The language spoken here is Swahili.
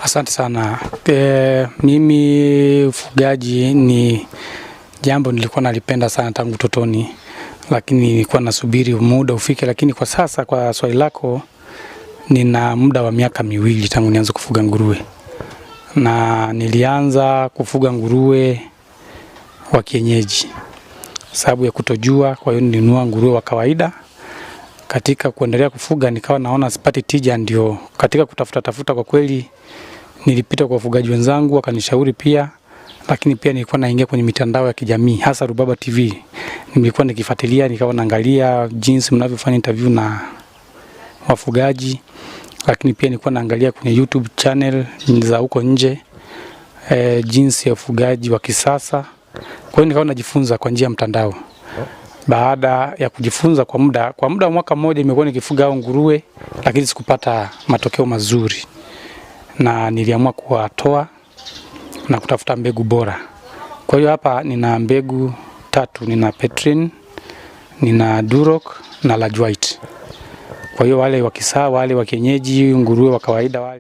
Asante sana. Mimi ufugaji ni jambo nilikuwa nalipenda sana tangu utotoni, lakini nilikuwa nasubiri muda ufike. Lakini kwa sasa, kwa swali lako, nina muda wa miaka 2 tangu nianze kufuga nguruwe, na nilianza kufuga nguruwe wa kienyeji sababu ya kutojua. Kwa hiyo nilinunua nguruwe wa kawaida. Katika kuendelea kufuga nikawa naona sipati tija, ndio katika kutafuta kwa kweli nilipita kwa wafugaji wenzangu wakanishauri pia, lakini pia nilikuwa naingia kwenye mitandao ya kijamii, hasa Rubaba TV. Nilikuwa nikifuatilia, nikawa naangalia jinsi mnavyofanya interview na wafugaji, lakini pia nilikuwa naangalia kwenye YouTube channel za huko nje jinsi ya ufugaji wa kisasa. Kwa hiyo nikawa najifunza kwa njia ya mtandao. Baada ya kujifunza kwa muda wa mwaka mmoja nimekuwa nikifuga hao nguruwe, lakini sikupata matokeo mazuri, na niliamua kuwatoa na kutafuta mbegu bora. Kwa hiyo hapa nina mbegu 3, nina Petrine, nina Duroc na Large White. Kwa hiyo wale wa kisasa, wale wa kienyeji, nguruwe wa kawaida wale